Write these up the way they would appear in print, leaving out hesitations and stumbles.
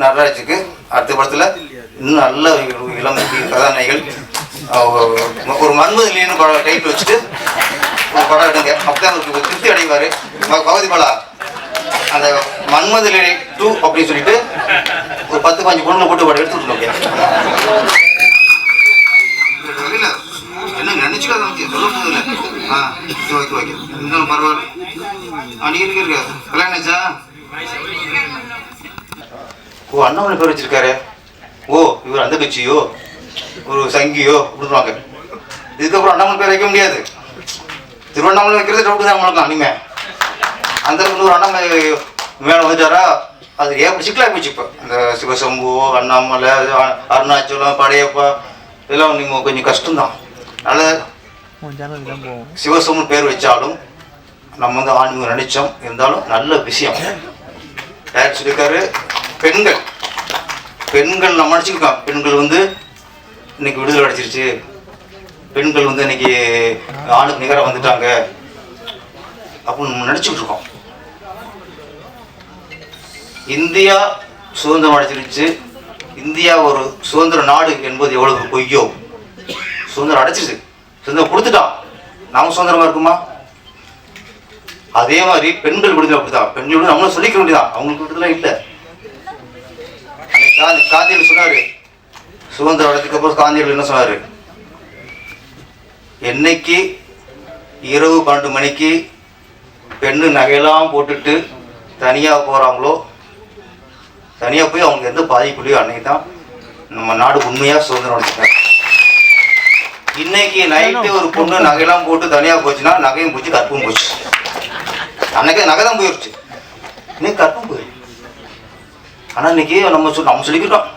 நடராஜுக்கு அடுத்த படத்தில் இன்னும் நல்ல இளம் கதாநாயகிகள் ஒரு மன்மதிலின்னு டைட்டில் வச்சுட்டு ஒரு படம் எடுங்க. அப்பதான் அவருக்கு திருப்தி அடைவார். பகவதி பாலா அந்த மன்மதிலி 2 அப்படின்னு சொல்லிட்டு ஒரு 10-15 பொண்ணுங்களை போட்டு படம் எடுத்துட்டு என்ன நினைச்சுக்காத சொல்ல போதில்லை. ஓகே இன்னும் பரவாயில்ல. நீங்க இருக்கு கல்யாணம் ஆச்சா? ஓ அண்ணாமலை பேர் வச்சிருக்காரு. ஓ இவர் அந்த கட்சியோ ஒரு சங்கியோ கொடுத்துருவாங்க. இதுக்கப்புறம் அண்ணாமலை பேர் வைக்க முடியாது. திருவண்ணாமலை வைக்கிறது டவுட்டு தான் நம்மளுக்கு அனிமே. அந்த ஒரு அண்ணாமலை மேலே வந்துட்டாரா அது ஏன் சிக்கலாக போச்சு. இப்போ இந்த சிவசம்பு அண்ணாமலை அருணாச்சலம் படையப்பா இதெல்லாம் நீங்கள் கொஞ்சம் கஷ்டம்தான். அதனால் சிவசம்பு பேர் வச்சாலும் நம்ம வந்து ஆன்மீகம் நினைச்சோம் இருந்தாலும் நல்ல விஷயம். யார் சொல்லியிருக்காரு? பெண்கள் நம்ம நினச்சிருக்கோம். பெண்கள் வந்து இன்னைக்கு விடுதலை அடைச்சிருச்சு, பெண்கள் வந்து இன்னைக்கு ஆணுக்கு நிகராக வந்துட்டாங்க அப்படின்னு நம்ம நினச்சிக்கிட்டு இருக்கோம். இந்தியா சுதந்திரம் அடைச்சிருச்சு, இந்தியா ஒரு சுதந்திர நாடு என்பது எவ்வளவு பொய்யோ. சுதந்திரம் அடைச்சிருச்சு, சுதந்திரம் கொடுத்துட்டான், நாம சுதந்திரமா இருக்குமா? அதே மாதிரி பெண்கள் விடுதலை அப்படிதான். பெண்கள் விடுதலை நம்மளும் சொல்லிக்க வேண்டியதான், அவங்களுக்கு விடுதலை இல்லை. காந்தியடிகள் சொன்னாரு, சுதந்திரம் அடைஞ்சதுக்கு அப்புறம் காந்தியடிகள் என்ன சொன்னாரு? என்னைக்கு இரவு 12 மணிக்கு பெண்ணு நகையெல்லாம் போட்டுட்டு தனியாக போகிறாங்களோ, தனியாக போய் அவங்களுக்கு எந்த பாதிப்புலையோ அன்னைக்கு தான் நம்ம நாடு உண்மையாக சுதந்திரம் அடைச்சிட்டாங்க. இன்னைக்கு நைட்டு ஒரு பொண்ணு நகையெல்லாம் போட்டு தனியாக போச்சுன்னா நகையும் போச்சு, கற்பும் போச்சு. அன்னைக்கே நகை தான் போயிடுச்சு, இன்னைக்கு கற்பும் போயிடுச்சு. ஆனால் இன்னைக்கு நம்ம சொல்லிக்கிட்டோம்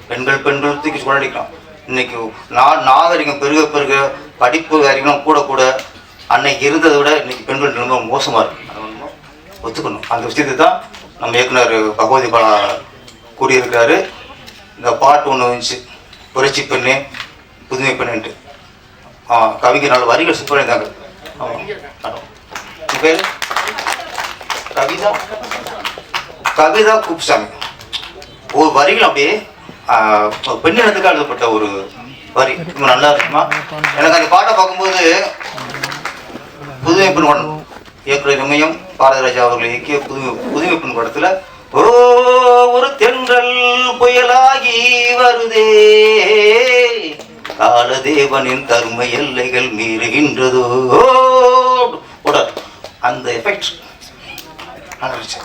பெண்கள் தூக்கி கொண்டாடிக்கிறோம். இன்னைக்கு நாகரிகம் பெருக படிப்பு அறிவும் கூட அன்னைக்கு இருந்ததை விட இன்னைக்கு பெண்கள் ரொம்ப மோசமாக இருக்கு. அதை நம்ம ஒத்துக்கணும். அந்த விஷயத்தை தான் நம்ம இயக்குனர் பகவதி பாலா கூறியிருக்கிறாரு. இந்த பாட்டு ஒன்று வந்துச்சு, புரட்சி பெண்ணு புதுமை பெண்ணுன்ட்டு. கவிஞர் நல்ல வரிகள் சூப்பராக இருந்தாங்க. பேர் கவிதா குப்சாமி. ஒரு வரிகள் அப்படியே பெண்ணினத்துக்கு எழுதப்பட்ட ஒரு வரி ரொம்ப நல்லா இருக்குமா. எனக்கு அந்த பாட்டை பார்க்கும்போது புதுமை பெண் படம் இயக்குனர் இமயம் பாரதிராஜா அவர்கள் இயக்கிய புதுமை பெண் படத்துல ஒரு தென்றல் புயலாகி வருதே, காலதேவனின் தர்ம எல்லைகள் மீறுகின்றதோ, அந்த எஃபெக்ட் நல்லா இருந்துச்சு.